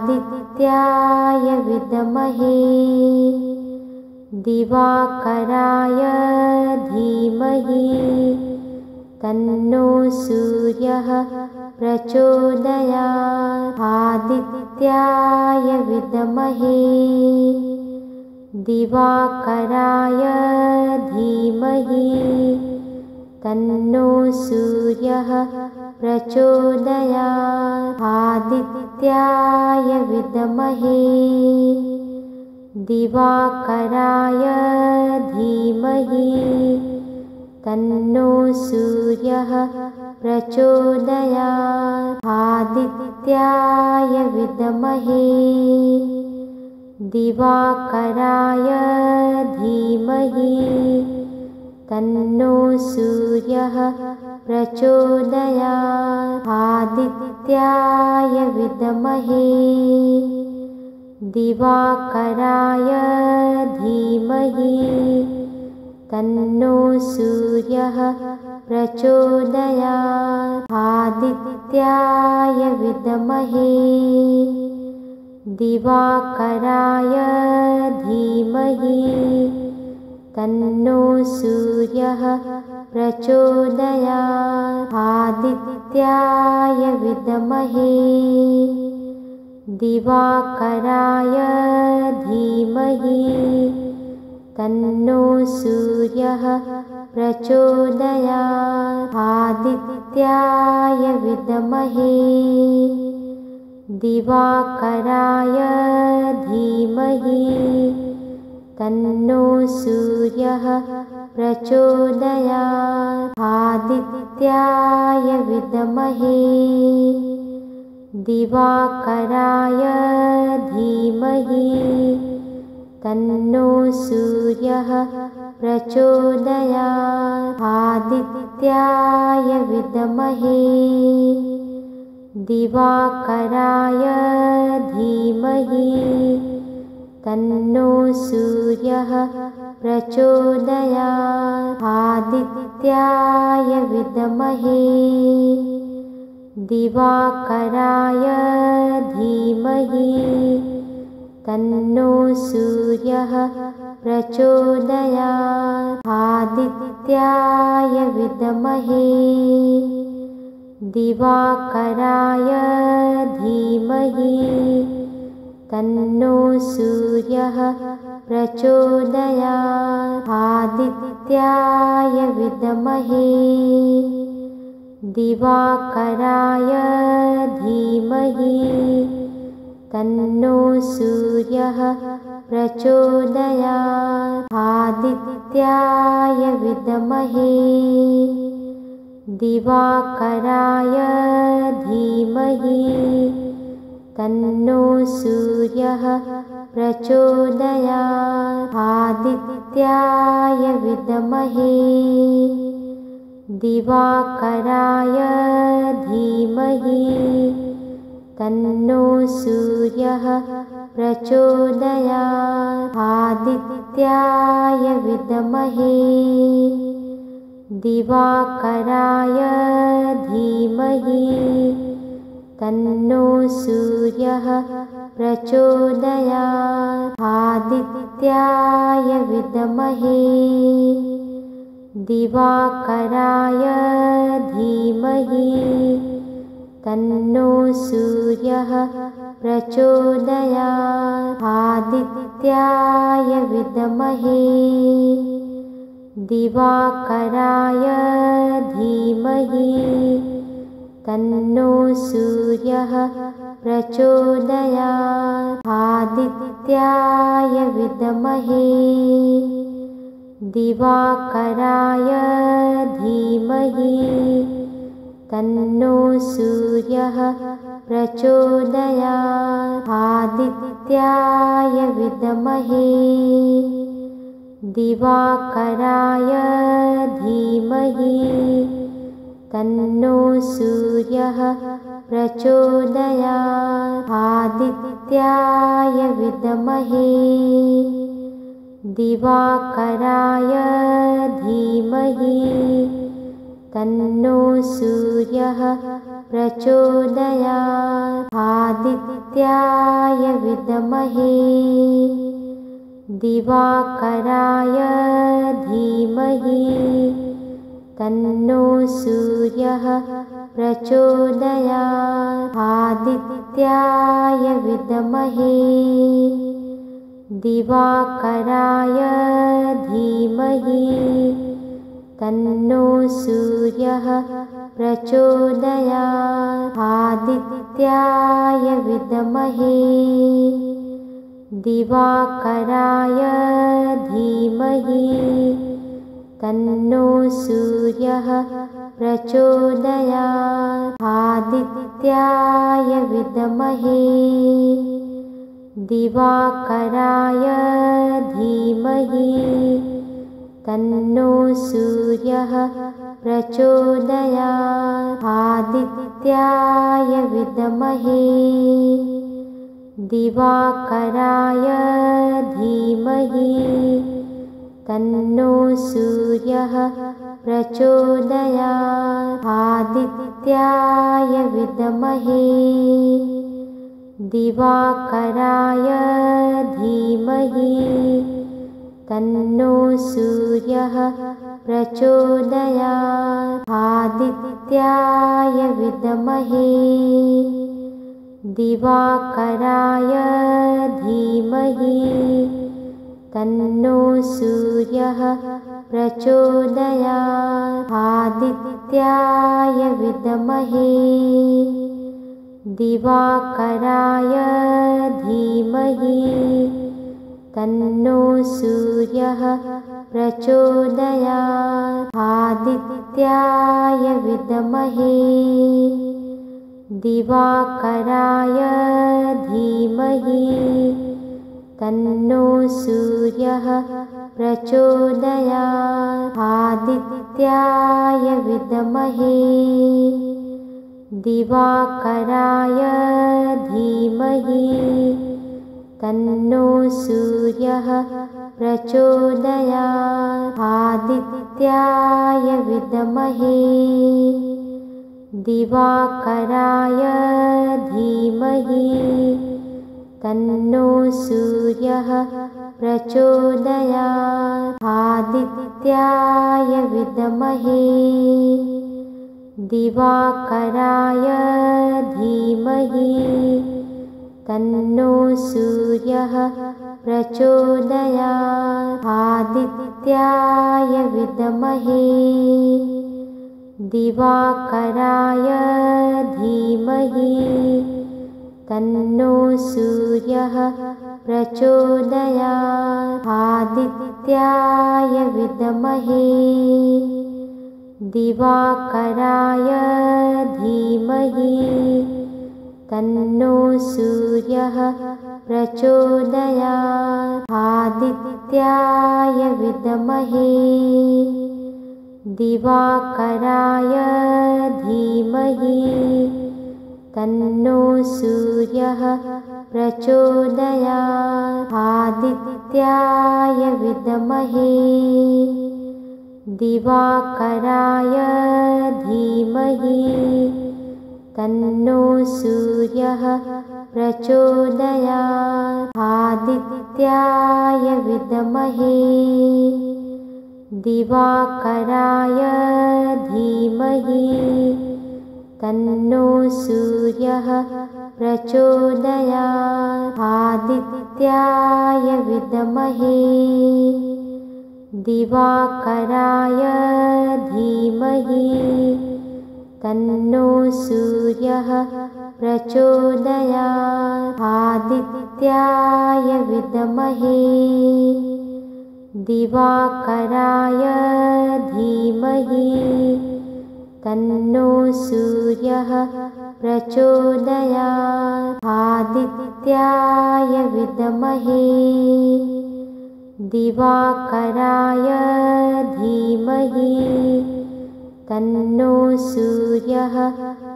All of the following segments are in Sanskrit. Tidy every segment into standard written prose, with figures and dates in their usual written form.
आदित्याय विद्महे दिवाकराय धीमहि तन्नो सूर्यः प्रचोदयात्। आदित्याय विद्महे दिवाकराय धीमहि तन्नो सूर्यः प्रचोदयात्। आदित्याय विद्महे दिवाकराय धीमहि तन्नो सूर्यः प्रचोदयात्। आदित्याय विद्महे दिवाकराय धीमहि तन्नो सूर्यः प्रचोदयात्। आदित्याय विद्महे दिवाकराय धीमहि तन्नो सूर्यः प्रचोदयात्। आदित्याय विद्महे दिवाकराय धीमहि तन्नो सूर्यः प्रचोदयात्। आदित्याय विद्महे दिवाकराय धीमहि तन्नो सूर्यः प्रचोदयात्। आदित्याय विद्महे दिवाकराय धीमहि तन्नो सूर्यः प्रचोदयात्। आदित्याय विद्महे दिवाकराय धीमहि तन्नो सूर्यः प्रचोदयात्। आदित्याय विद्महे दिवाकराय धीमहि तन्नो सूर्यः प्रचोदयात्। आदित्याय विद्महे दिवाकराय धीमहि तन्नो सूर्यः प्रचोदयात्। आदित्याय विद्महे दिवाकराय धीमहि तन्नो सूर्यः प्रचोदयात्। आदित्याय विद्महे दिवाकराय धीमहि तन्नो सूर्यः प्रचोदयात्। आदित्याय विद्महे दिवाकराय धीमहि तन्नो सूर्यः प्रचोदयात्। आदित्याय विद्महे दिवाकराय धीमहि तन्नो सूर्यः प्रचोदयात्। आदित्याय विद्महे दिवाकराय धीमहि तन्नो सूर्यः प्रचोदयात्। आदित्याय विद्महे दिवाकराय धीमहि तन्नो सूर्यः प्रचोदयात्। आदित्याय विद्महे दिवाकराय धीमहि तन्नो सूर्यः प्रचोदयात्। आदित्याय विद्महे दिवाकराय धीमहि तन्नो सूर्यः प्रचोदयात्। आदित्याय विद्महे दिवाकराय धीमहि तन्नो सूर्यः प्रचोदयात्। आदित्याय विद्महे दिवाकराय धीमहि तन्नो सूर्यः प्रचोदयात्। आदित्याय विद्महे दिवाकराय धीमहि तन्नो सूर्यः प्रचोदयात्। आदित्याय विद्महे दिवाकराय धीमहि तन्नो सूर्यः प्रचोदयात्। आदित्याय विद्महे दिवाकराय धीमहि तन्नो सूर्यः प्रचोदयात्। आदित्याय विद्महे दिवाकराय धीमहि तन्नो सूर्यः प्रचोदयात्। आदित्याय विद्महे दिवाकराय धीमहि तन्नो सूर्यः प्रचोदयात्। आदित्याय विद्महे दिवाकराय धीमहि तन्नो सूर्यः प्रचोदयात्। आदित्याय विद्महे दिवाकराय धीमहि तन्नो सूर्यः प्रचोदयात्। आदित्याय विद्महे दिवाकराय धीमहि तन्नो सूर्यः प्रचोदयात्। आदित्याय विद्महे दिवाकराय धीमहि तन्नो सूर्यः प्रचोदयात्। आदित्याय विद्महे दिवाकराय धीमहि तन्नो सूर्यः प्रचोदयात्। आदित्याय विद्महे दिवाकराय धीमहि तन्नो सूर्यः प्रचोदयात्। आदित्याय विद्महे दिवाकराय धीमहि तन्नो सूर्यः प्रचोदयात्। आदित्याय विद्महे दिवाकराय धीमहि तन्नो सूर्यः प्रचोदयात्। आदित्याय विद्महे दिवाकराय धीमहि तन्नो सूर्यः प्रचोदयात्। आदित्याय विद्महे दिवाकराय धीमहि तन्नो सूर्यः प्रचोदयात्। आदित्याय विद्महे दिवाकराय धीमहि तन्नो सूर्यः प्रचोदयात्। आदित्याय विद्महे दिवाकराय धीमहि तन्नो सूर्यः प्रचोदयात्। आदित्याय विद्महे दिवाकराय धीमहि तन्नो सूर्यः प्रचोदयात्। आदित्याय विद्महे दिवाकराय धीमहि तन्नो सूर्यः प्रचोदयात्। आदित्याय विद्महे दिवाकराय धीमहि तन्नो सूर्यः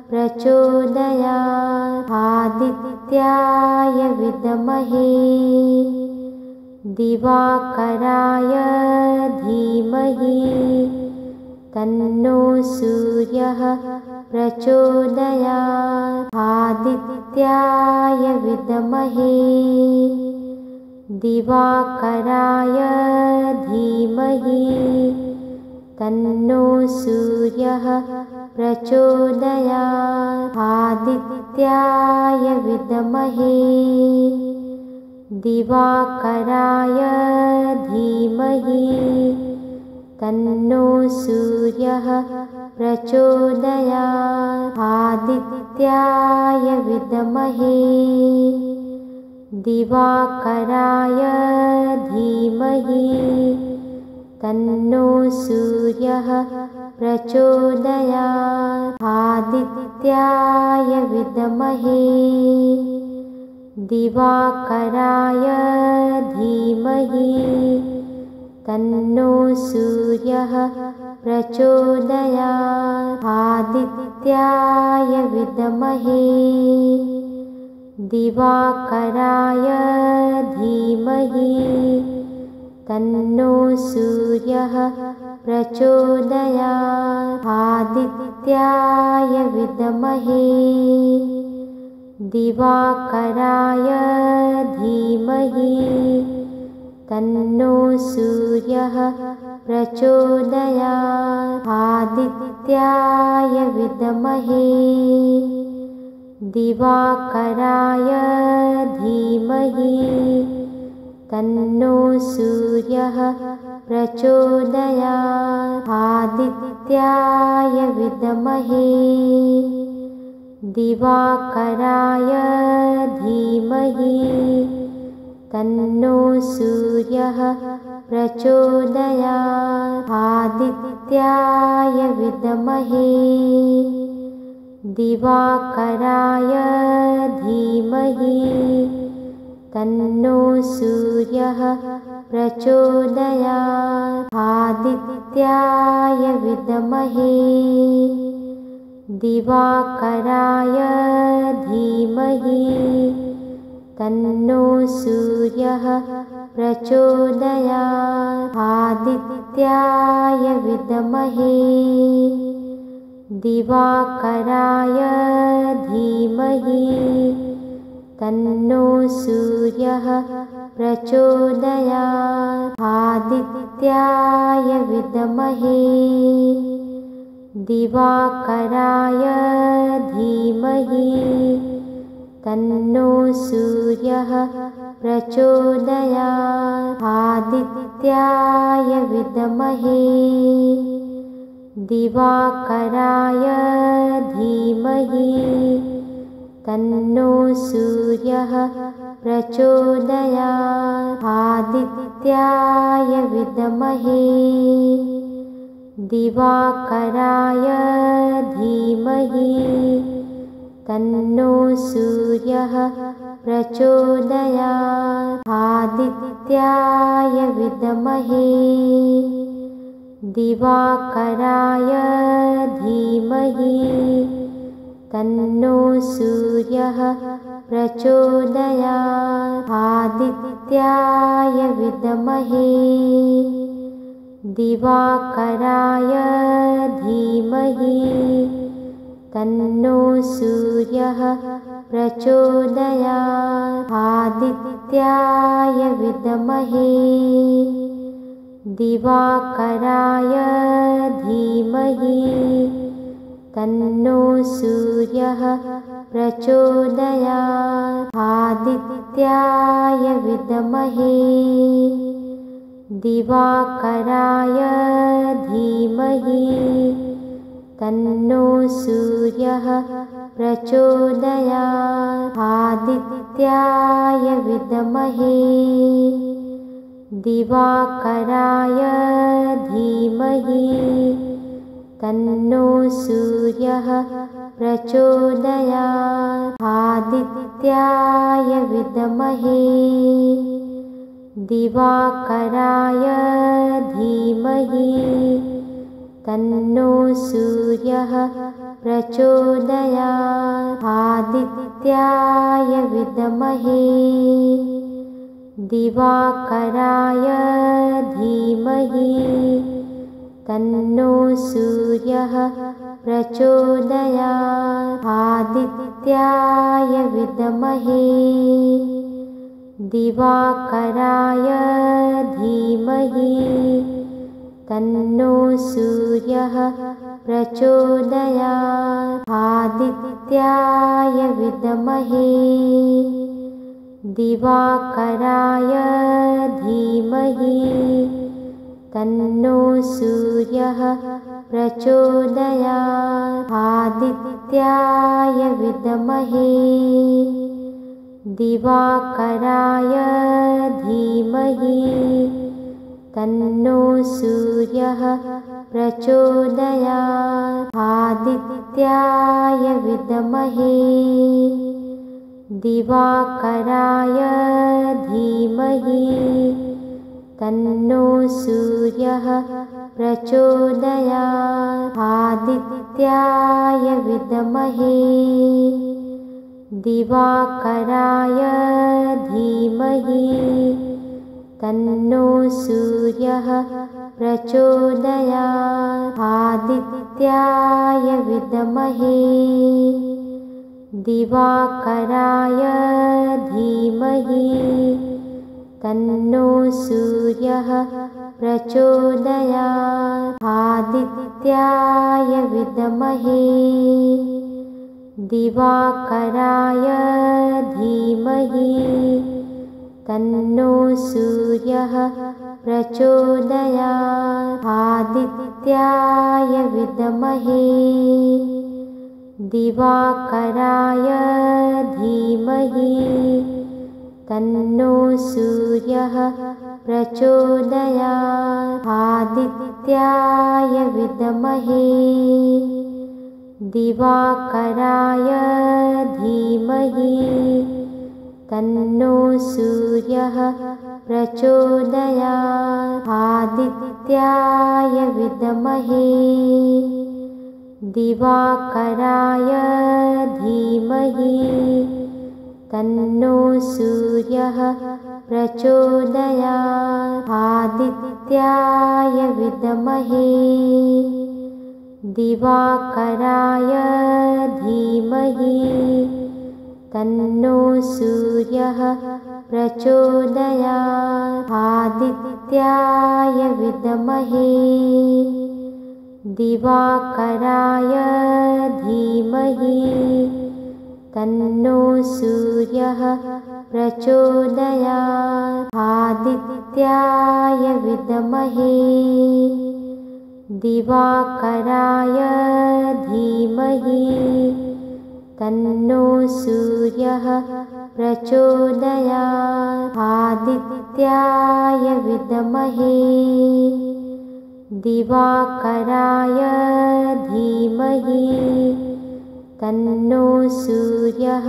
प्रचोदयात्। आदित्याय विद्महे दिवाकराय धीमहि तन्नो सूर्यः प्रचोदयात्। आदित्याय विद्महे दिवाकराय धीमहि तन्नो सूर्यः प्रचोदयात्। आदित्याय विद्महे दिवाकराय धीमहि तन्नो सूर्यः प्रचोदयात्। आदित्याय विद्महे दिवाकराय धीमहि तन्नो सूर्यः प्रचोदयात्। आदित्याय विद्महे दिवाकराय धीमहि तन्नो सूर्यः प्रचोदयात्। आदित्याय विद्महे दिवाकराय धीमहि तन्नो सूर्यः प्रचोदयात्। आदित्याय विद्महे दिवाकराय धीमहि तन्नो सूर्यः प्रचोदयात्। आदित्याय विद्महे दिवाकराय धीमहि तन्नो सूर्यः प्रचोदयात्। आदित्याय विद्महे दिवाकराय धीमहि तन्नो सूर्यः प्रचोदयात्। आदित्याय विद्महे दिवाकराय धीमहि तन्नो सूर्यः प्रचोदयात्। आदित्याय विद्महे दिवाकराय धीमहि तन्नो सूर्यः प्रचोदयात्। आदित्याय विद्महे दिवाकराय धीमहि तन्नो सूर्यः प्रचोदयात्। आदित्याय विद्महे दिवाकराय धीमहि तन्नो सूर्यः प्रचोदयात्। आदित्याय विद्महे दिवाकराय धीमहि तन्नो सूर्यः प्रचोदयात्। आदित्याय विद्महे दिवाकराय धीमहि तन्नो सूर्यः प्रचोदयात्। आदित्याय विद्महे दिवाकराय धीमहि तन्नो सूर्यः प्रचोदयात्। आदित्याय विद्महे दिवाकराय धीमहि तन्नो सूर्यः प्रचोदयात्। आदित्याय विद्महे दिवाकराय धीमहि तन्नो सूर्यः प्रचोदयात्। आदित्याय विद्महे दिवाकराय धीमहि तन्नो सूर्यः प्रचोदयात्। आदित्याय विद्महे दिवाकराय धीमहि तन्नो सूर्यः प्रचोदयात्। आदित्याय विद्महे दिवाकराय धीमहि तन्नो सूर्यः प्रचोदयात्। आदित्याय विद्महे दिवाकराय धीमहि तन्नो सूर्यः प्रचोदयात् आदित्याय विद्महे दिवाकराय धीमहि तन्नो सूर्यः प्रचोदयात् आदित्याय विद्महे दिवाकराय धीमहि तन्नो सूर्यः प्रचोदयात् आदित्याय विद्महे दिवाकराय धीमहि तन्नो सूर्यः प्रचोदयात् आदित्याय विद्महे दिवाकराय धीमहि तन्नो सूर्यः प्रचोदयात् आदित्याय विद्महे दिवाकराय धीमहि तन्नो सूर्यः प्रचोदयात् आदित्याय विद्महे दिवाकराय धीमहि तन्नो सूर्यः प्रचोदयात् आदित्याय विद्महे दिवाकराय धीमहि तन्नो सूर्यः प्रचोदयात् आदित्याय विद्महे दिवाकराय धीमहि तन्नो सूर्यः प्रचोदयात् आदित्याय विद्महे दिवाकराय धीमहि तन्नो सूर्यः प्रचोदयात् आदित्याय विद्महे दिवाकराय धीमहि तन्नो सूर्यः प्रचोदयात् आदित्याय विद्महे दिवाकराय धीमहि तन्नो सूर्यः प्रचोदयात् आदित्याय विद्महे दिवाकराय धीमहि तन्नो सूर्यः प्रचोदयात् आदित्याय विद्महे दिवाकराय धीमहि तन्नो सूर्यः प्रचोदयात् आदित्याय विद्महे दिवाकराय धीमहि तन्नो सूर्यः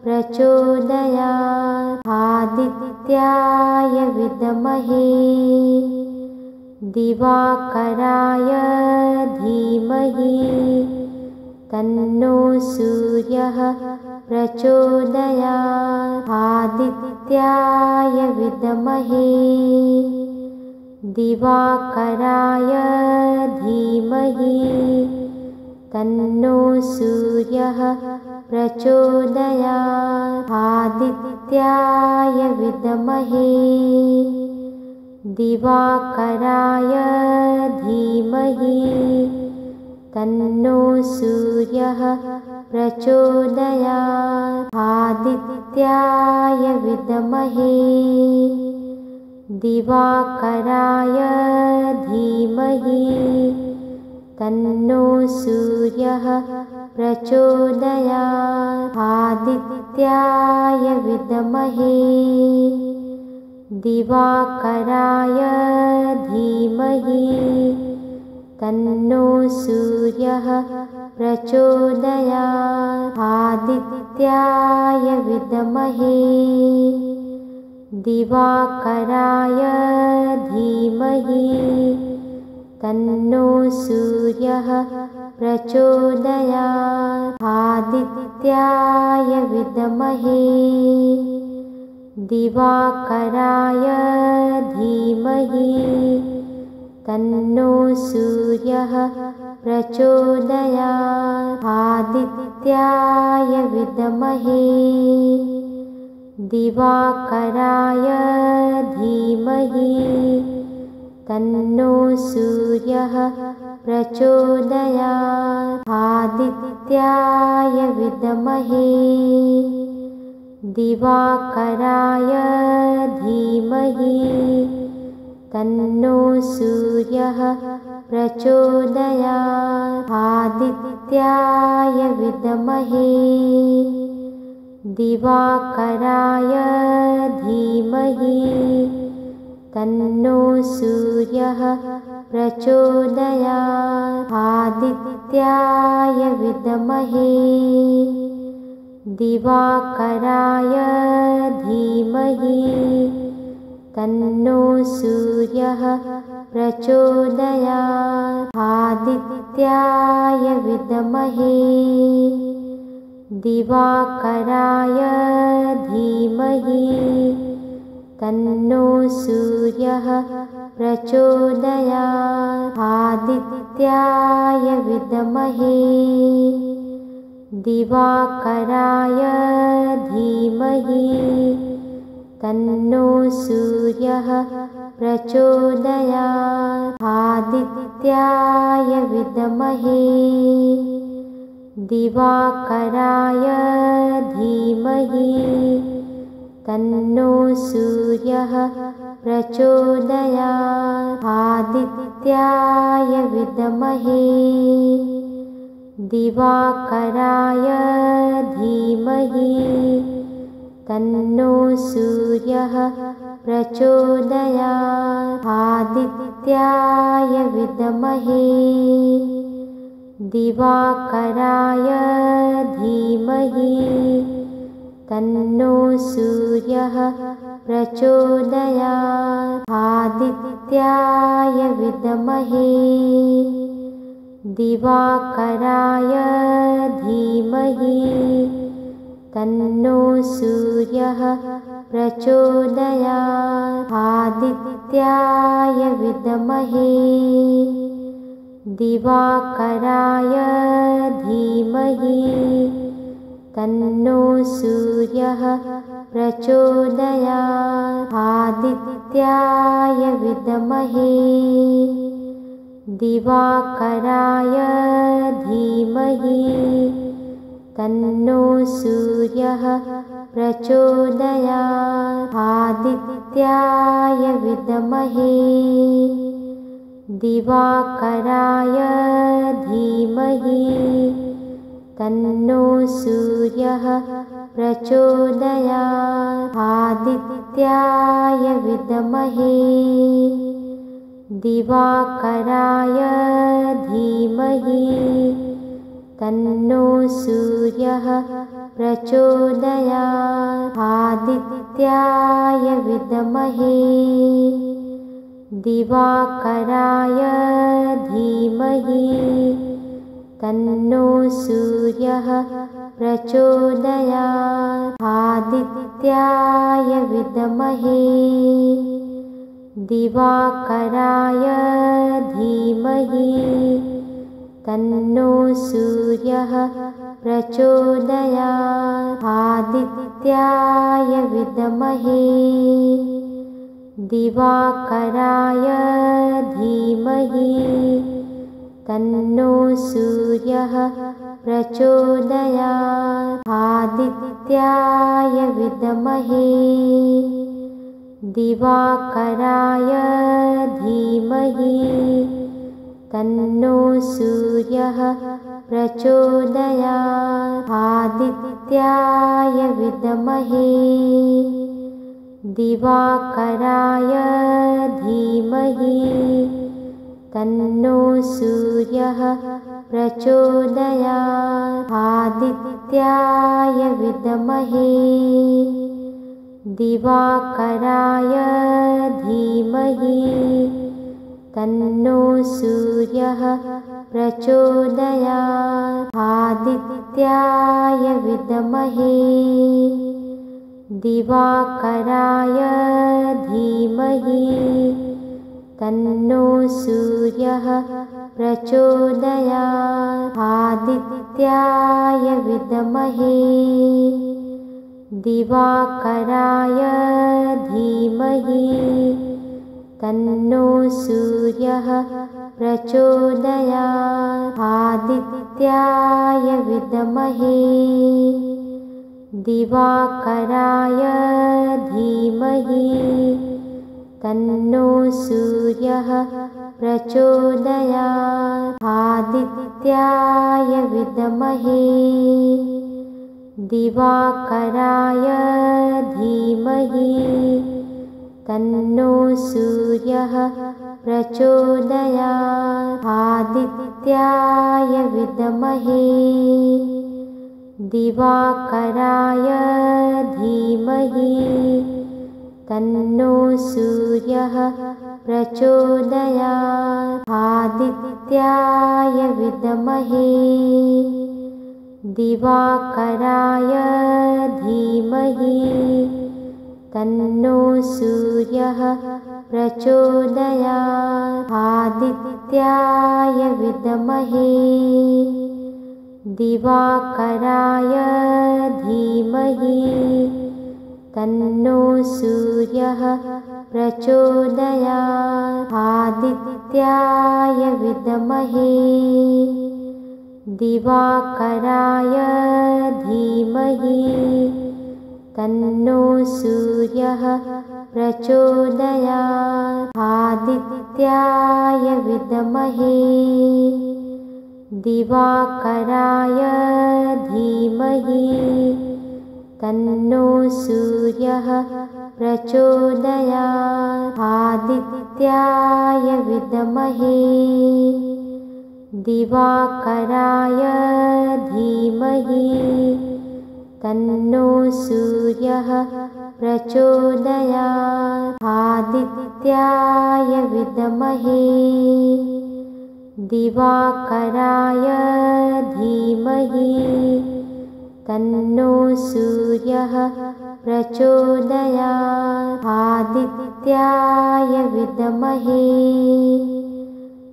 प्रचोदयात् आदित्याय विद्महे दिवाकराय धीमहि तन्नो सूर्यः प्रचोदयात् आदित्याय विद्महे दिवाकराय धीमहि तन्नो सूर्यः प्रचोदयात् आदित्याय विद्महे दिवाकराय धीमहि तन्नो सूर्यः प्रचोदयात् आदित्याय विद्महे दिवाकराय धीमहि तन्नो सूर्यः प्रचोदयात् आदित्याय विद्महे दिवाकराय धीमहि तन्नो सूर्यः प्रचोदयात् आदित्याय विद्महे दिवाकराय धीमहि तन्नो सूर्यः प्रचोदयात् आदित्याय विद्महे दिवाकराय धीमहि तन्नो सूर्यः प्रचोदयात्। आदित्याय विद्महे दिवाकराय धीमहि तन्नो सूर्यः प्रचोदयात्। आदित्याय विद्महे दिवाकराय धीमहि तन्नो सूर्यः प्रचोदयात्। आदित्याय विद्महे दिवाकराय धीमहि तन्नो सूर्यः प्रचोदयात्। आदित्याय विद्महे दिवाकराय धीमहि तन्नो सूर्यः प्रचोदयात्। आदित्याय विद्महे दिवाकराय धीमहि तन्नो सूर्यः प्रचोदयात्। आदित्याय विद्महे दिवाकराय धीमहि तन्नो सूर्यः प्रचोदयात्। आदित्याय विद्महे दिवाकराय धीमहि तन्नो सूर्यः प्रचोदयात्। आदित्याय विद्महे दिवाकराय धीमहि तन्नो सूर्यः प्रचोदयात्। आदित्याय विद्महे दिवाकराय धीमहि तन्नो सूर्यः प्रचोदयात्। आदित्याय विद्महे दिवाकराय धीमहि तन्नो सूर्यः प्रचोदयात्। आदित्याय विद्महे दिवाकराय धीमहि तन्नो सूर्यः प्रचोदयात्। आदित्याय विद्महे दिवाकराय धीमहि तन्नो सूर्यः प्रचोदयात्। आदित्याय विद्महे दिवाकराय धीमहि तन्नो सूर्यः प्रचोदयात्। आदित्याय विद्महे दिवाकराय धीमहि तन्नो सूर्यः प्रचोदयात्। आदित्याय विद्महे दिवाकराय धीमहि तन्नो सूर्यः प्रचोदयात्। आदित्याय विद्महे दिवाकराय धीमहि तन्नो सूर्यः प्रचोदयात्। आदित्याय विद्महे दिवाकराय धीमहि तन्नो सूर्यः प्रचोदयात्। आदित्याय विद्महे दिवाकराय धीमहि तन्नो सूर्यः प्रचोदयात्। आदित्याय विद्महे दिवाकराय धीमहि तन्नो सूर्यः प्रचोदयात्। आदित्याय विद्महे दिवाकराय धीमहि तन्नो सूर्यः प्रचोदयात्। आदित्याय विद्महे दिवाकराय धीमहि तन्नो सूर्यः प्रचोदयात्। आदित्याय विद्महे दिवाकराय धीमहि तन्नो सूर्यः प्रचोदयात्। आदित्याय विद्महे दिवाकराय धीमहि तन्नो सूर्यः प्रचोदयात्। आदित्याय विद्महे दिवाकराय धीमहि तन्नो सूर्यः प्रचोदयात्। आदित्याय विद्महे दिवाकराय धीमहि तन्नो सूर्यः प्रचोदयात्। आदित्याय विद्महे दिवाकराय धीमहि तन्नो सूर्यः प्रचोदयात्। आदित्याय विद्महे दिवाकराय धीमहि तन्नो सूर्यः प्रचोदयात्। आदित्याय विद्महे दिवाकराय धीमहि तन्नो सूर्यः प्रचोदयात्। आदित्याय विद्महे दिवाकराय धीमहि तन्नो सूर्यः प्रचोदयात्। आदित्याय विद्महे दिवाकराय धीमहि तन्नो सूर्यः प्रचोदयात्। आदित्याय विद्महे दिवाकराय धीमहि तन्नो सूर्यः प्रचोदयात्। आदित्याय विद्महे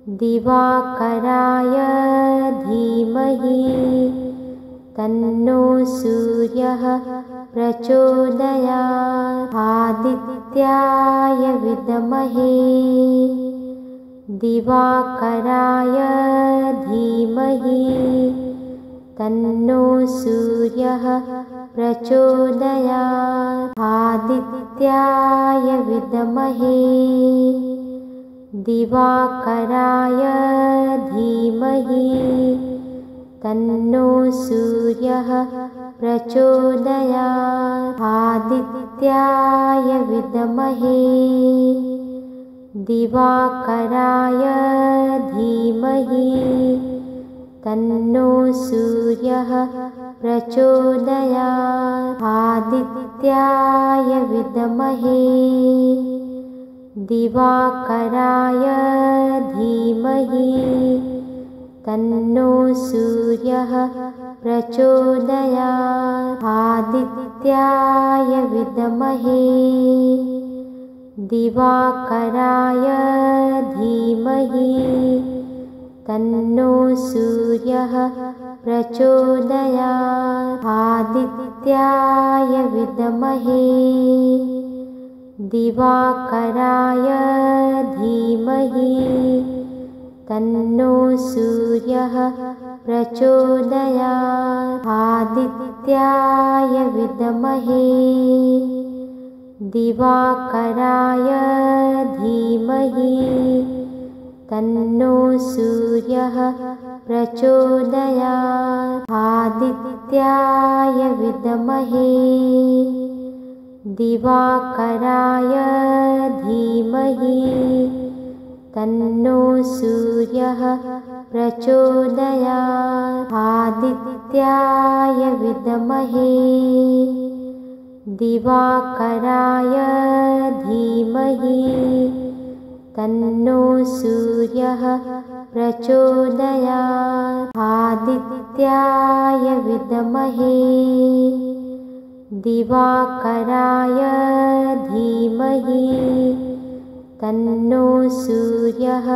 दिवाकराय धीमहि तन्नो सूर्यः प्रचोदयात्। आदित्याय विद्महे दिवाकराय धीमहि तन्नो सूर्यः प्रचोदयात्। आदित्याय विद्महे दिवाकराय धीमहि तन्नो सूर्यः प्रचोदयात्। आदित्याय विद्महे दिवाकराय धीमहि तन्नो सूर्यः प्रचोदयात्। आदित्याय विद्महे दिवाकराय धीमहि तन्नो सूर्यः प्रचोदयात्। आदित्याय विद्महे दिवाकराय धीमहि तन्नो सूर्यः प्रचोदयात्। आदित्याय विद्महे दिवाकराय धीमहि तन्नो सूर्यः प्रचोदयात्। आदित्याय विद्महे दिवाकराय धीमहि तन्नो सूर्यः प्रचोदयात्। आदित्याय विद्महे दिवाकराय धीमहि तन्नो सूर्यः प्रचोदयात्। आदित्याय विद्महे दिवाकराय धीमहि तन्नो सूर्यः प्रचोदयात्। आदित्याय विद्महे दिवाकराय धीमहि तन्नो सूर्यः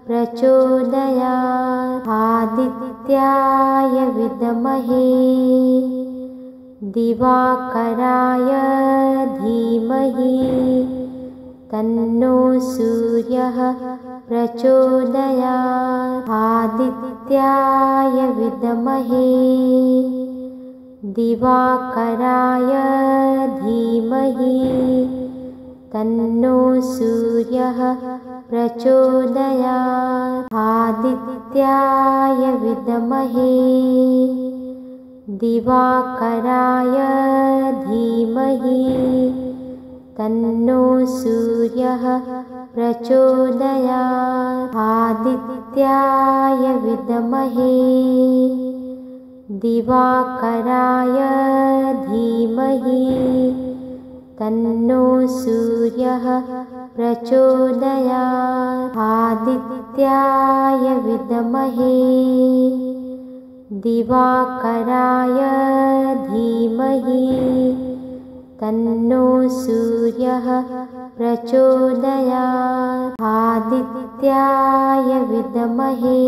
प्रचोदयात्। आदित्याय विद्महे दिवाकराय धीमहि तन्नो सूर्यः प्रचोदयात्। आदित्याय विद्महे दिवाकराय धीमहि तन्नो सूर्यः प्रचोदयात्। आदित्याय विद्महे दिवाकराय धीमहि तन्नो सूर्यः प्रचोदयात्। आदित्याय विद्महे दिवाकराय धीमहि तन्नो सूर्यः प्रचोदयात्। आदित्याय विद्महे दिवाकराय धीमहि तन्नो सूर्यः प्रचोदयात्। आदित्याय विद्महे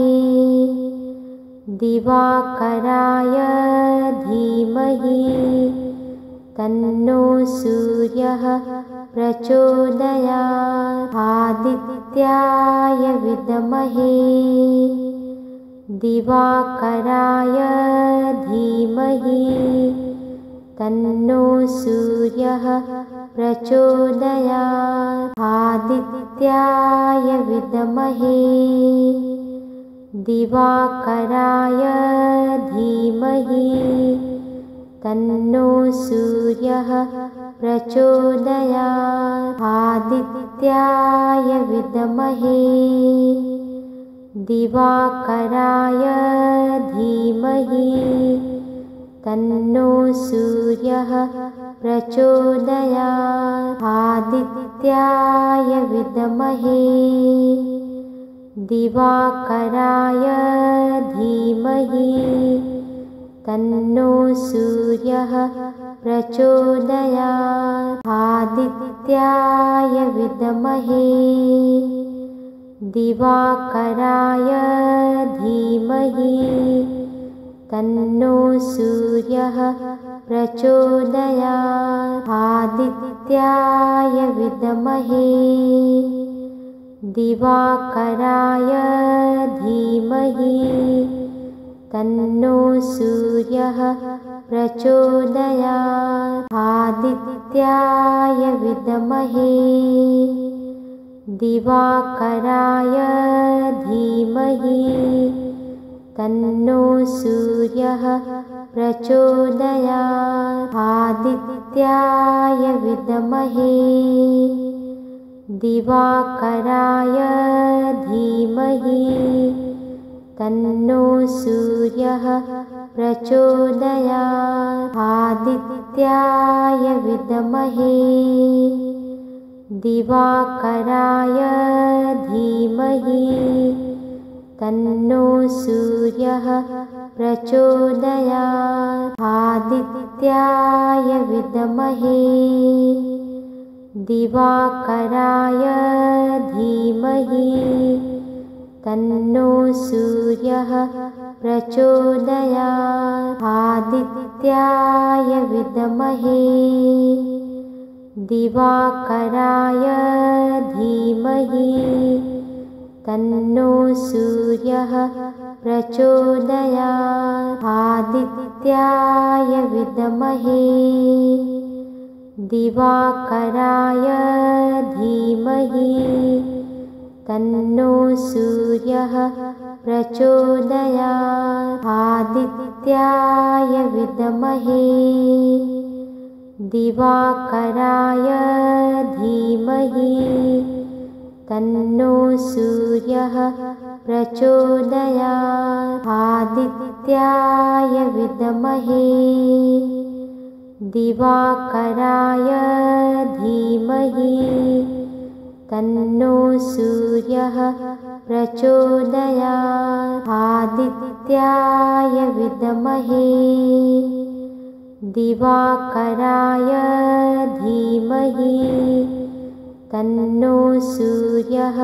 दिवाकराय धीमहि तन्नो सूर्यः प्रचोदयात्। आदित्याय विद्महे दिवाकराय धीमहि तन्नो सूर्यः प्रचोदयात्। आदित्याय विद्महे दिवाकराय धीमहि तन्नो सूर्यः प्रचोदयात्। आदित्याय विद्महे दिवाकराय धीमहि तन्नो सूर्यः प्रचोदयात्। आदित्याय विद्महे दिवाकराय धीमहि तन्नो सूर्यः प्रचोदयात्। आदित्याय विद्महे दिवाकराय धीमहि तन्नो सूर्यः प्रचोदयात्। आदित्याय विद्महे दिवाकराय धीमहि तन्नो सूर्यः प्रचोदयात्। आदित्याय विद्महे दिवाकराय धीमहि तन्नो सूर्यः प्रचोदयात्। आदित्याय विद्महे दिवाकराय धीमहि तन्नो सूर्यः प्रचोदयात्। आदित्याय विद्महे दिवाकराय धीमहि तन्नो सूर्यः प्रचोदयात्। आदित्याय विद्महे दिवाकराय धीमहि तन्नो सूर्यः प्रचोदयात्। आदित्याय विद्महे दिवाकराय धीमहि तन्नो सूर्यः प्रचोदयात्। आदित्याय विद्महे दिवाकराय धीमहि तन्नो सूर्यः प्रचोदयात्। आदित्याय विद्महे दिवाकराय धीमहि तन्नो सूर्यः प्रचोदयात्। आदित्याय विद्महे दिवाकराय धीमहि तन्नो सूर्यः प्रचोदयात्। आदित्याय विद्महे दिवाकराय धीमहि तन्नो सूर्यः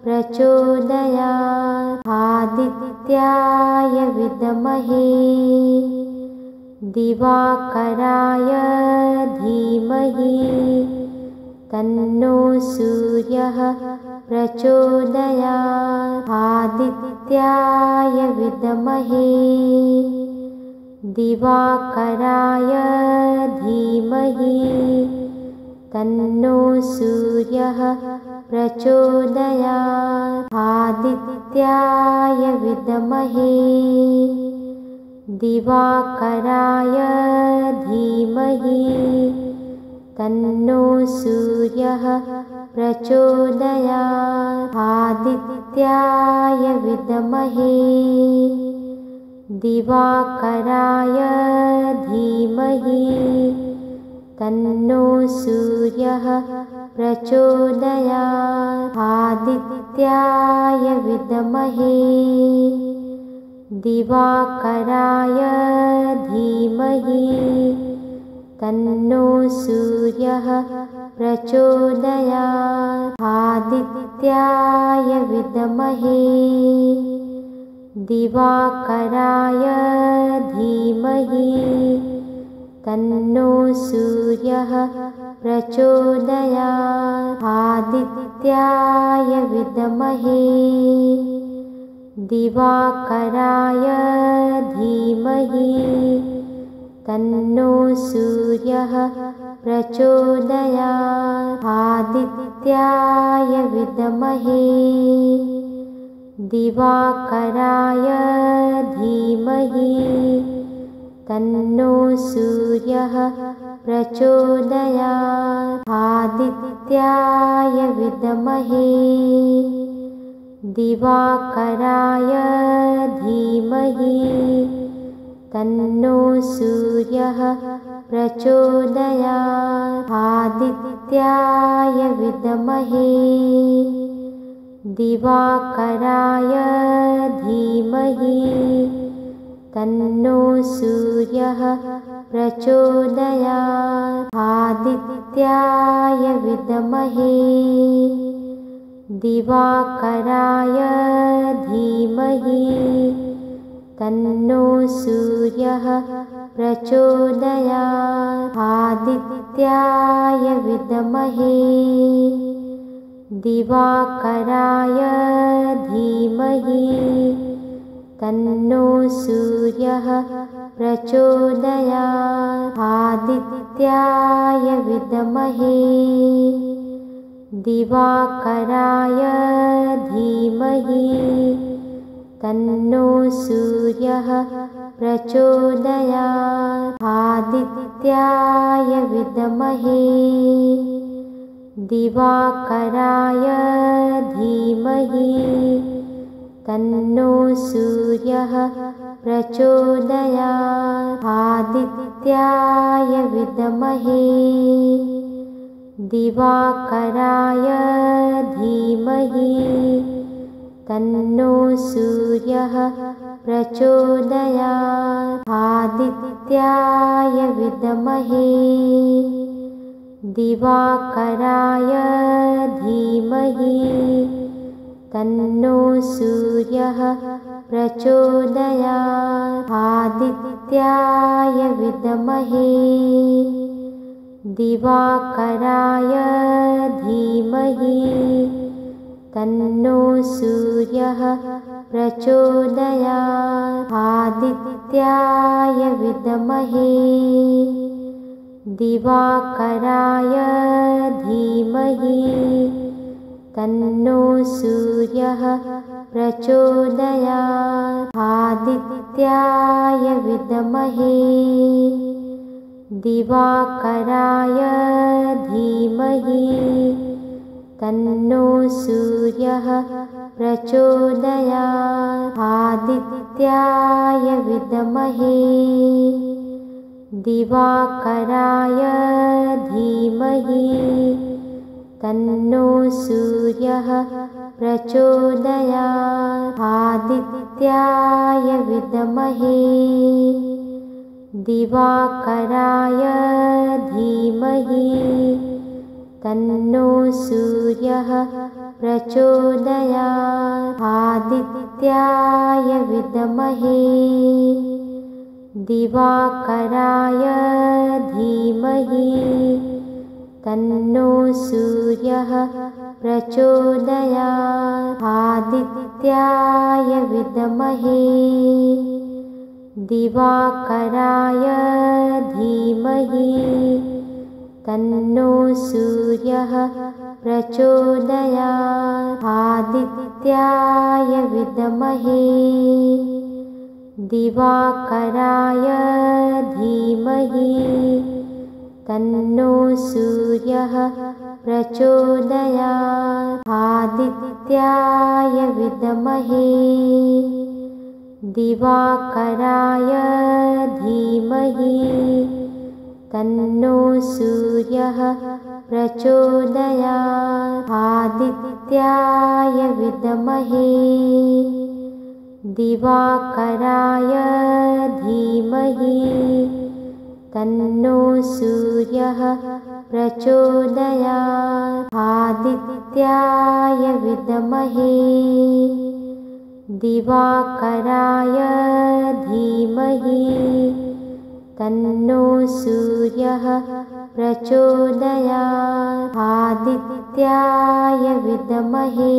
प्रचोदयात्। आदित्याय विद्महे दिवाकराय धीमहि तन्नो सूर्यः प्रचोदयात्। आदित्याय विद्महे दिवाकराय धीमहि तन्नो सूर्यः प्रचोदयात्। आदित्याय विद्महे दिवाकराय धीमहि तन्नो सूर्यः प्रचोदयात्। आदित्याय विद्महे दिवाकराय धीमहि तन्नो सूर्यः प्रचोदयात्। आदित्याय विद्महे दिवाकराय धीमहि तन्नो सूर्यः प्रचोदयात्। आदित्याय विद्महे दिवाकराय धीमहि तन्नो सूर्यः प्रचोदयात्। आदित्याय विद्महे दिवाकराय धीमहि तन्नो सूर्यः प्रचोदयात्। आदित्याय विद्महे दिवाकराय धीमहि तन्नो सूर्यः प्रचोदयात्। आदित्याय विद्महे दिवाकराय धीमहि तन्नो सूर्यः प्रचोदयात्। आदित्याय विद्महे दिवाकराय धीमहि तन्नो सूर्यः प्रचोदयात्। आदित्याय विद्महे दिवाकराय धीमहि तन्नो सूर्यः प्रचोदयात्। आदित्याय विद्महे दिवाकराय धीमहि तन्नो सूर्यः प्रचोदयात्। आदित्याय विद्महे दिवाकराय धीमहि तन्नो सूर्यः प्रचोदयात्। आदित्याय विद्महे दिवाकराय धीमहि तन्नो सूर्यः प्रचोदयात्। आदित्याय विद्महे दिवाकराय धीमहि तन्नो सूर्यः प्रचोदयात्। आदित्याय विद्महे दिवाकराय धीमहि तन्नो सूर्यः प्रचोदयात्। आदित्याय विद्महे दिवाकराय धीमहि तन्नो सूर्यः प्रचोदयात्। आदित्याय विद्महे दिवाकराय धीमहि तन्नो सूर्यः प्रचोदयात्। आदित्याय विद्महे दिवाकराय धीमहि तन्नो सूर्यः प्रचोदयात्। आदित्याय विद्महे दिवाकराय धीमहि तन्नो सूर्यः प्रचोदयात्। आदित्याय विद्महे दिवाकराय धीमहि तन्नो सूर्यः प्रचोदयात्। आदित्याय विद्महे दिवाकराय धीमहि तन्नो सूर्यः प्रचोदयात्। आदित्याय विद्महे दिवाकराय धीमहि तन्नो सूर्यः प्रचोदयात्। आदित्याय विद्महे दिवाकराय धीमहि तन्नो सूर्यः प्रचोदयात्। आदित्याय विद्महे दिवाकराय धीमहि तन्नो सूर्यः प्रचोदयात्। आदित्याय विद्महे दिवाकराय धीमहि तन्नो सूर्यः प्रचोदयात्। आदित्याय विद्महे दिवाकराय धीमहि तन्नो सूर्यः प्रचोदयात्। आदित्याय विद्महे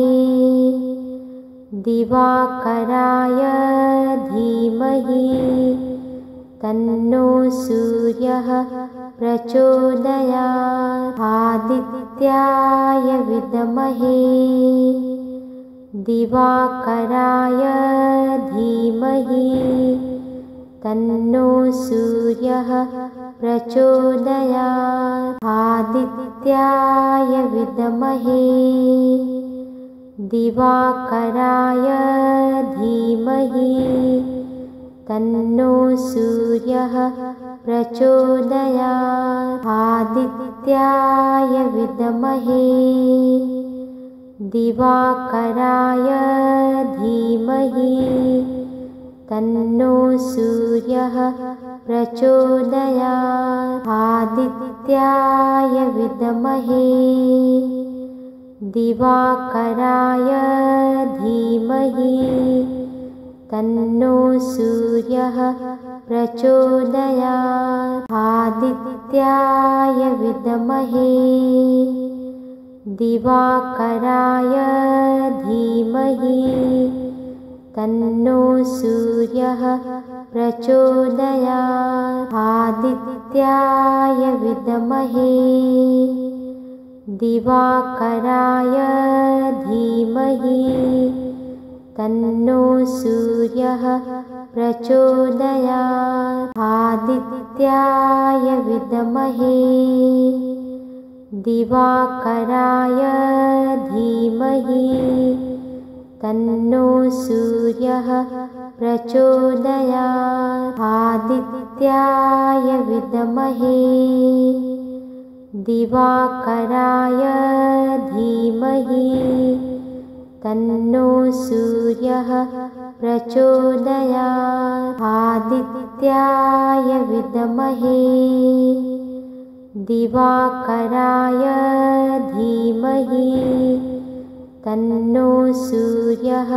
दिवाकराय धीमहि तन्नो सूर्यः प्रचोदयात्। आदित्याय विद्महे दिवाकराय धीमहि तन्नो सूर्यः प्रचोदयात्। आदित्याय विद्महे दिवाकराय धीमहि तन्नो सूर्यः प्रचोदयात्। आदित्याय विद्महे दिवाकराय धीमहि तन्नो सूर्यः प्रचोदयात्। आदित्याय विद्महे दिवाकराय धीमहि तन्नो सूर्यः प्रचोदयात्। आदित्याय विद्महे दिवाकराय धीमहि तन्नो सूर्यः प्रचोदयात्। आदित्याय विद्महे दिवाकराय धीमहि तन्नो सूर्यः प्रचोदयात्। आदित्याय विद्महे दिवाकराय धीमहि तन्नो सूर्यः प्रचोदयात्। आदित्याय विद्महे दिवाकराय धीमहि तन्नो सूर्यः प्रचोदयात्। आदित्याय विद्महे दिवाकराय धीमहि तन्नो सूर्यः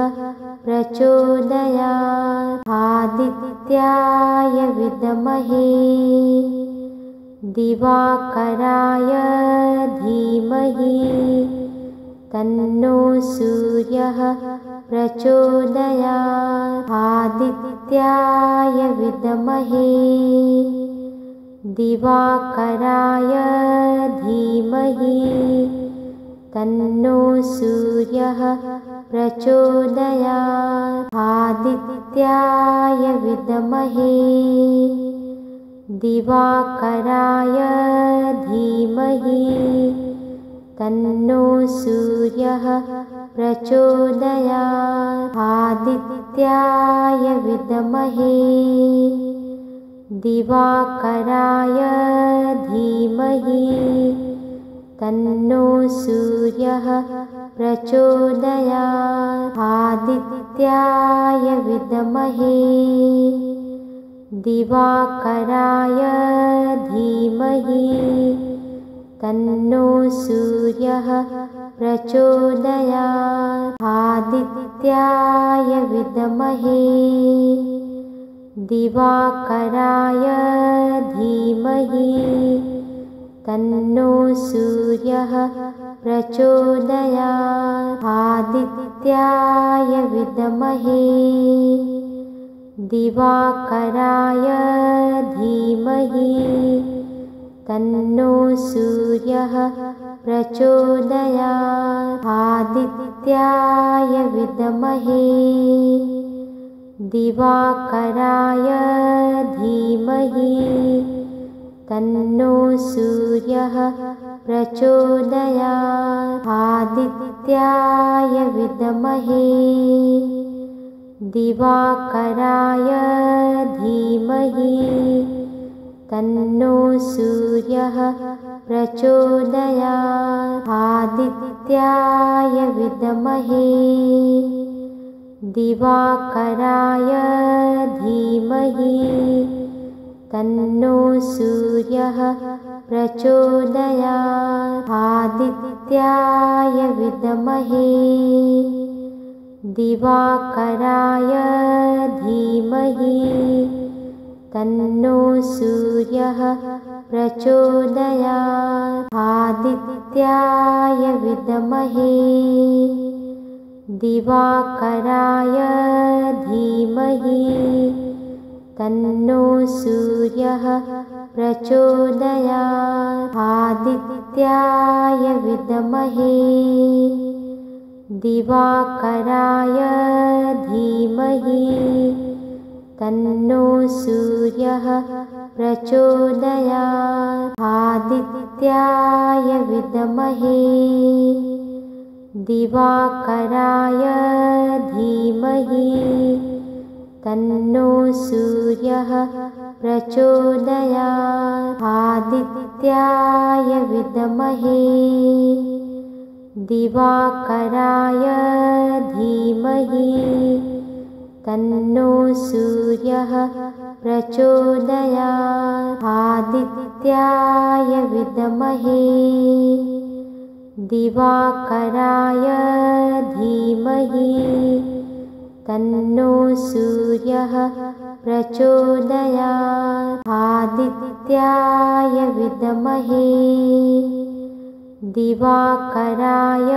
प्रचोदयात्। आदित्याय विद्महे दिवाकराय धीमहि तन्नो सूर्यः प्रचोदयात्। आदित्याय विद्महे दिवाकराय धीमहि तन्नो सूर्यः प्रचोदयात्। आदित्याय विद्महे दिवाकराय धीमहि तन्नो सूर्यः प्रचोदयात्। आदित्याय विद्महे दिवाकराय धीमहि तन्नो सूर्यः प्रचोदयात्। आदित्याय विद्महे दिवाकराय धीमहि तन्नो सूर्यः प्रचोदयात्। आदित्याय विद्महे दिवाकराय धीमहि तन्नो सूर्यः प्रचोदयात्। आदित्याय विद्महे दिवाकराय धीमहि तन्नो सूर्यः प्रचोदयात्। आदित्याय विद्महे दिवाकराय धीमहि तन्नो सूर्यः प्रचोदयात्। आदित्याय विद्महे दिवाकराय धीमहि तन्नो सूर्यः प्रचोदयात्। आदित्याय विद्महे दिवाकराय धीमहि तन्नो सूर्यः प्रचोदयात्। आदित्याय विद्महे दिवाकराय धीमहि तन्नो सूर्यः प्रचोदयात्। आदित्याय विद्महे दिवाकराय धीमहि तन्नो सूर्यः प्रचोदयात्। आदित्याय विद्महे दिवाकराय धीमहि तन्नो सूर्यः प्रचोदयात्। आदित्याय विद्महे दिवाकराय धीमहि तन्नो सूर्यः प्रचोदयात्। आदित्याय विद्महे दिवाकराय धीमहि तन्नो सूर्यः प्रचोदयात्। आदित्याय विद्महे दिवाकराय धीमहि तन्नो सूर्यः प्रचोदयात्। आदित्याय विद्महे दिवाकराय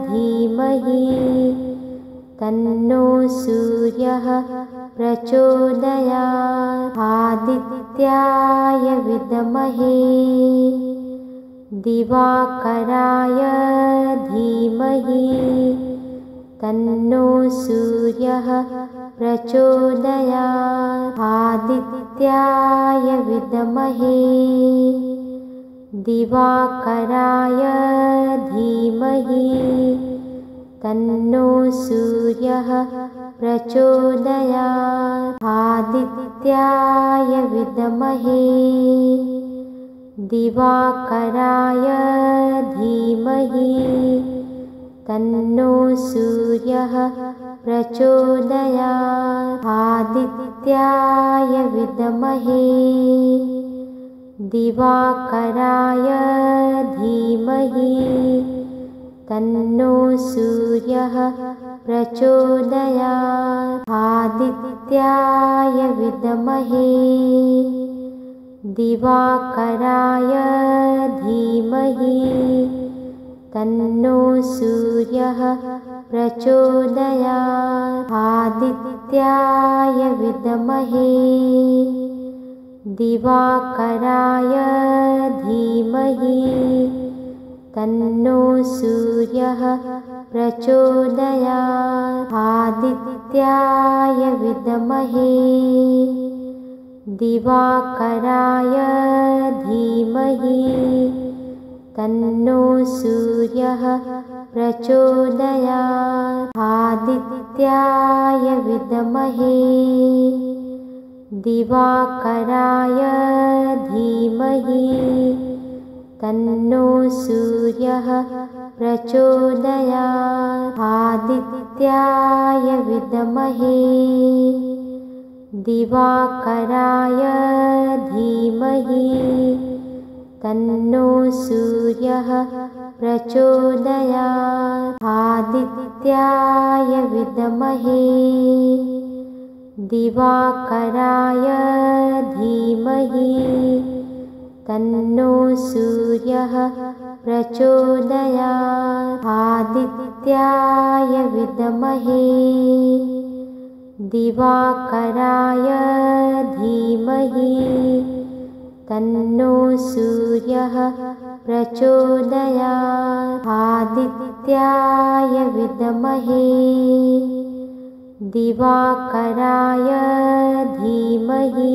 धीमहि तन्नो सूर्यः प्रचोदयात्। आदित्याय विद्महे दिवाकराय धीमहि तन्नो सूर्यः प्रचोदयात्। आदित्याय विद्महे दिवाकराय धीमहि तन्नो सूर्यः प्रचोदयात्। आदित्याय विद्महे दिवाकराय धीमहि तन्नो सूर्यः प्रचोदयात्। आदित्याय विद्महे दिवाकराय धीमहि तन्नो सूर्यः प्रचोदयात्। आदित्याय विद्महे दिवाकराय धीमहि तन्नो सूर्यः प्रचोदयात्। आदित्याय विद्महे दिवाकराय धीमहि तन्नो सूर्यः प्रचोदयात्। आदित्याय विद्महे दिवाकराय धीमहि तन्नो सूर्यः प्रचोदयात्। आदित्याय विद्महे दिवाकराय धीमहि तन्नो सूर्यः प्रचोदयात्। आदित्याय विद्महे दिवाकराय धीमहि तन्नो सूर्यः प्रचोदयात्। आदित्याय विद्महे दिवाकराय धीमहि तन्नो सूर्यः प्रचोदयात्। आदित्याय विद्महे दिवाकराय धीमहि तन्नो सूर्यः प्रचोदयात्। आदित्याय विद्महे दिवाकराय धीमहि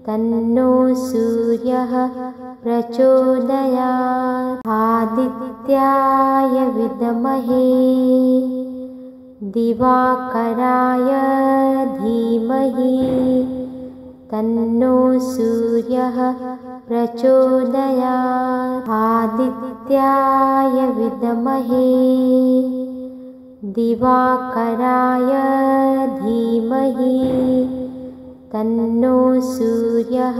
तन्नो सूर्यः प्रचोदयात्। आदित्याय विद्महे दिवाकराय धीमहि तन्नो सूर्यः प्रचोदयात्। आदित्याय विद्महे दिवाकराय धीमहि तन्नो सूर्यः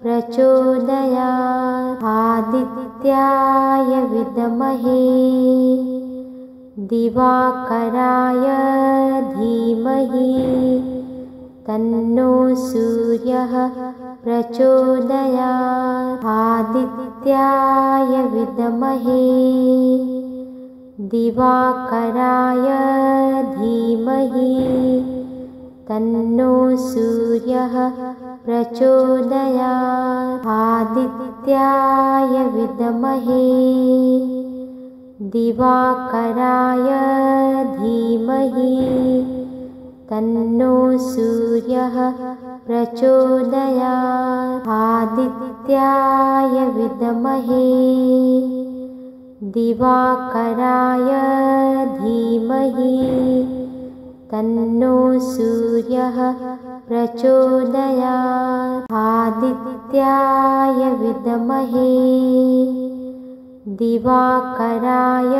प्रचोदयात्। आदित्याय विद्महे दिवाकराय धीमहि तन्नो सूर्यः प्रचोदयात्। आदित्याय विद्महे दिवाकराय धीमहि तन्नो सूर्यः प्रचोदयात्। आदित्याय विद्महे दिवाकराय धीमहि तन्नो सूर्यः प्रचोदयात्। आदित्याय विद्महे दिवाकराय धीमहि तन्नो सूर्यः प्रचोदयात्। आदित्याय विद्महे दिवाकराय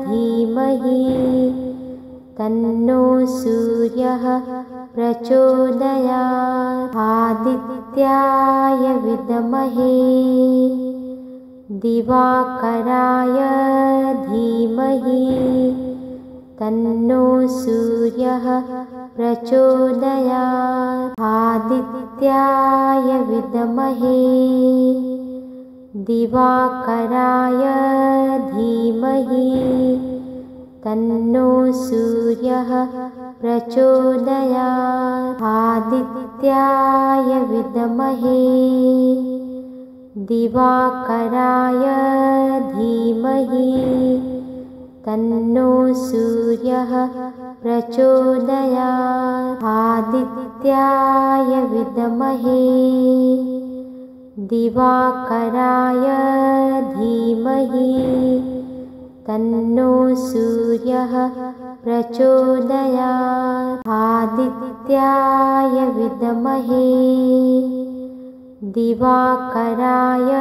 धीमहि तन्नो सूर्यः प्रचोदयात्। आदित्याय विद्महे दिवाकराय धीमहि तन्नो सूर्यः प्रचोदयात्। आदित्याय विद्महे दिवाकराय धीमहि तन्नो सूर्यः प्रचोदयात्। आदित्याय विद्महे दिवाकराय धीमहि तन्नो सूर्यः प्रचोदयात्। आदित्याय विद्महे दिवाकराय धीमहि तन्नो सूर्यः प्रचोदयात्। आदित्याय विद्महे दिवाकराय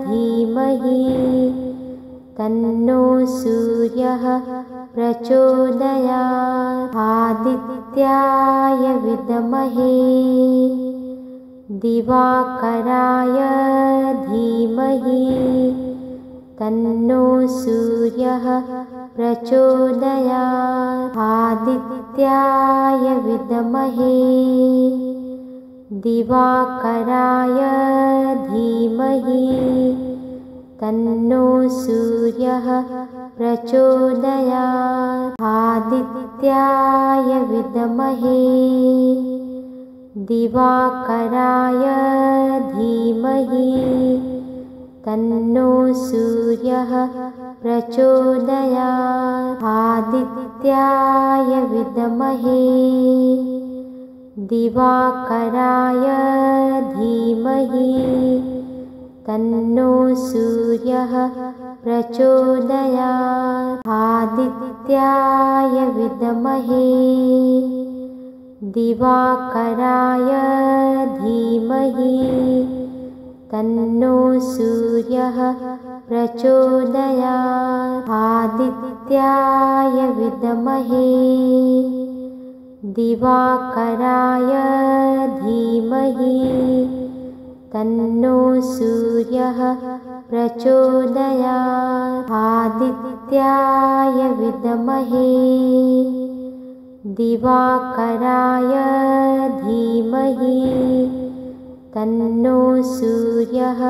धीमहि तन्नो सूर्यः प्रचोदयात्। आदित्याय विद्महे दिवाकराय धीमहि तन्नो सूर्यः प्रचोदयात्। आदित्याय विद्महे दिवाकराय धीमहि तन्नो सूर्यः प्रचोदयात्। आदित्याय विद्महे दिवाकराय धीमहि तन्नो सूर्यः प्रचोदयात्। आदित्याय विद्महे दिवाकराय धीमहि तन्नो सूर्यः प्रचोदयात्। आदित्याय विद्महे दिवाकराय धीमहि तन्नो सूर्यः प्रचोदयात्। आदित्याय विद्महे दिवाकराय धीमहि तन्नो सूर्यः प्रचोदयात्। आदित्याय विद्महे दिवाकराय धीमहि तन्नो सूर्यः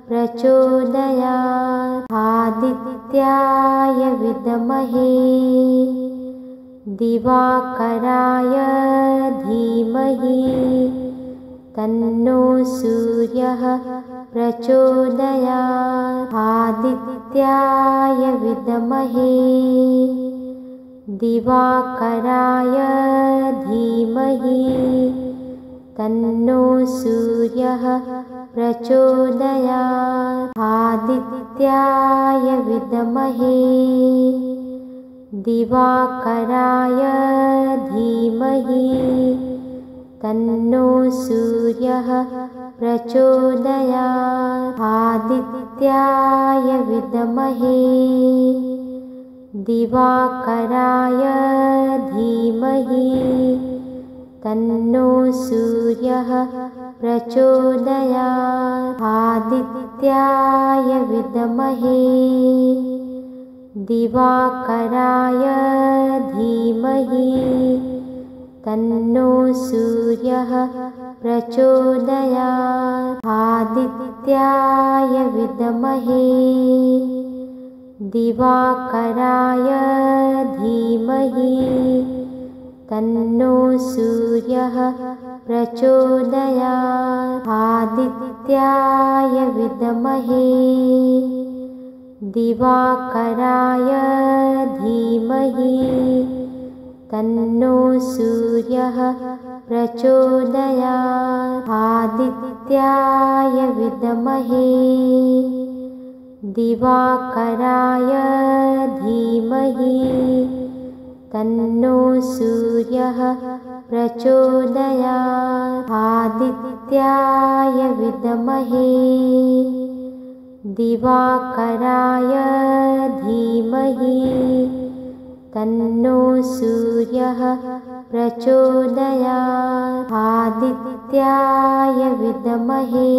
प्रचोदयात्। आदित्याय विद्महे दिवाकराय धीमहि तन्नो सूर्यः प्रचोदयात्। आदित्याय विद्महे दिवाकराय धीमहि तन्नो सूर्यः प्रचोदयात्। आदित्याय विद्महे दिवाकराय धीमहि तन्नो सूर्यः प्रचोदयात्। आदित्याय विद्महे दिवाकराय धीमहि तन्नो सूर्यः प्रचोदयात्। आदित्याय विद्महे दिवाकराय धीमहि तन्नो सूर्यः प्रचोदयात्। आदित्याय विद्महे दिवाकराय धीमहि तन्नो सूर्यः प्रचोदयात्। आदित्याय विद्महे दिवाकराय धीमहि तन्नो सूर्यः प्रचोदयात्। आदित्याय विद्महे दिवाकराय धीमहि तन्नो सूर्यः प्रचोदयात्। आदित्याय विद्महे दिवाकराय धीमहि तन्नो सूर्यः प्रचोदयात्। आदित्याय विद्महे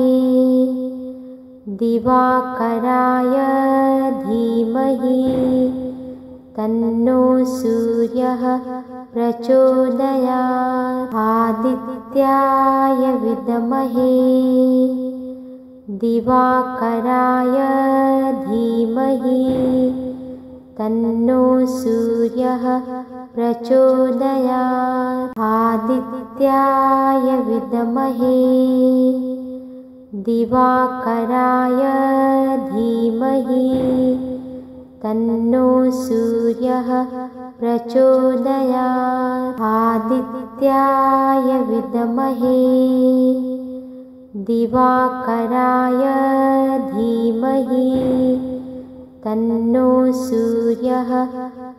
दिवाकराय धीमहि तन्नो सूर्यः प्रचोदयात्। आदित्याय विद्महे दिवाकराय धीमहि तन्नो सूर्यः प्रचोदयात्। आदित्याय विद्महे दिवाकराय धीमहि तन्नो सूर्यः प्रचोदयात्। आदित्याय विद्महे दिवाकराय धीमहि तन्नो सूर्यः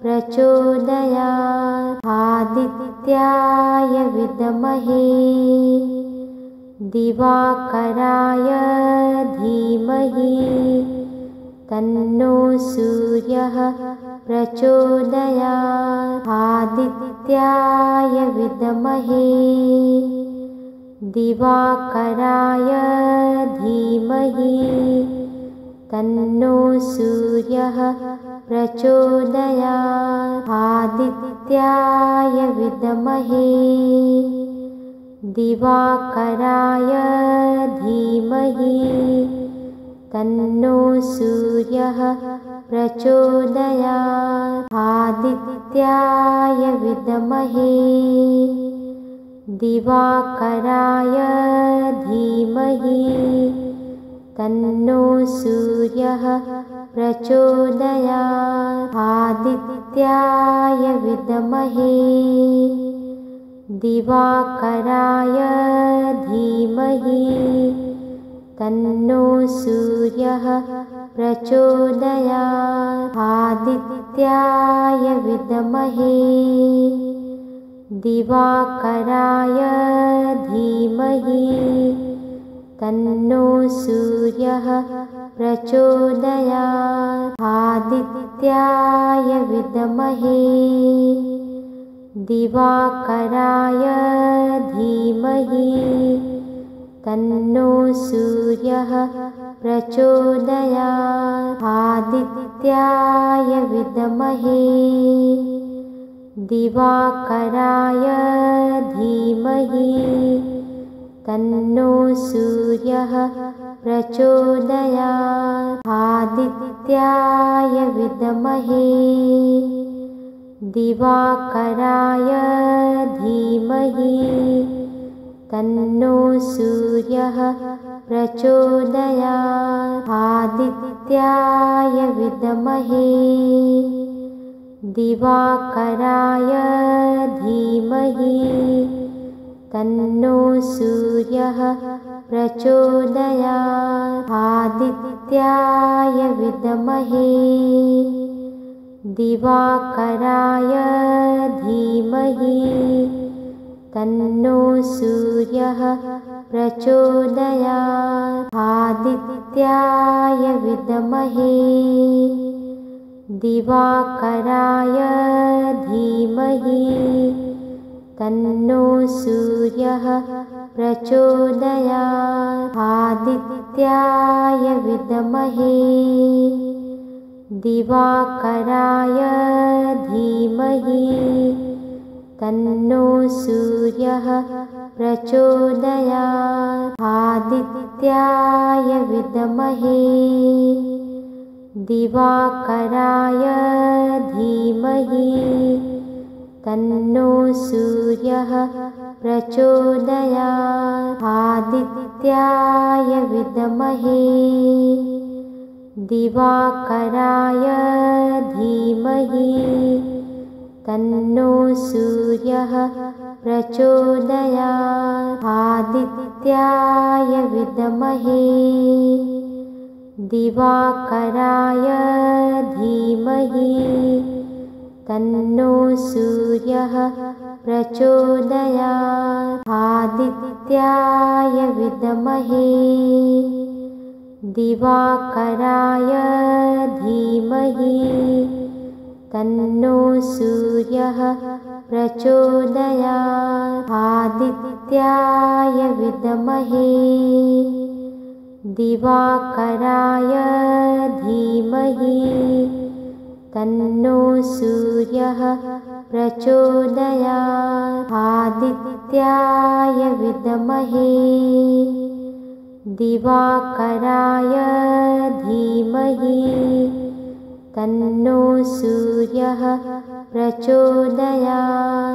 प्रचोदयात्। आदित्याय विद्महे दिवाकराय धीमहि तन्नो सूर्यः प्रचोदयात्। आदित्याय विद्महे दिवाकराय धीमहि तन्नो सूर्यः प्रचोदयात्। आदित्याय विद्महे दिवाकराय धीमहि तन्नो सूर्यः प्रचोदयात्। आदित्याय विद्महे दिवाकराय धीमहि तन्नो सूर्यः प्रचोदयात्। आदित्याय विद्महे दिवाकराय धीमहि तन्नो सूर्यः प्रचोदयात्। आदित्याय विद्महे दिवाकराय धीमहि तन्नो सूर्यः प्रचोदयात्। आदित्याय विद्महे दिवाकराय धीमहि तन्नो सूर्यः प्रचोदयात्। आदित्याय विद्महे दिवाकराय धीमहि तन्नो सूर्यः प्रचोदयात्। आदित्याय विद्महे दिवाकराय धीमहि तन्नो सूर्यः प्रचोदयात्। आदित्याय विद्महे दिवाकराय धीमहि तन्नो सूर्यः प्रचोदयात्। आदित्याय विद्महे दिवाकराय धीमहि तन्नो सूर्यः प्रचोदयात्। आदित्याय विद्महे दिवाकराय धीमहि तन्नो सूर्यः प्रचोदयात्। आदित्याय विद्महे दिवाकराय धीमहि तन्नो सूर्यः प्रचोदयात्। आदित्याय विद्महे दिवाकराय धीमहि तन्नो सूर्यः प्रचोदयात्। आदित्याय विद्महे दिवाकराय धीमहि तन्नो सूर्यः प्रचोदयात्। आदित्याय विद्महे दिवाकराय धीमहि तन्नो सूर्यः प्रचोदयात्। आदित्याय विद्महे दिवाकराय धीमहि तन्नो सूर्यः प्रचोदयात्। आदित्याय विद्महे दिवाकराय धीमहि तन्नो सूर्यः प्रचोदयात्। आदित्याय विद्महे दिवाकराय धीमहि तन्नो सूर्यः प्रचोदयात्।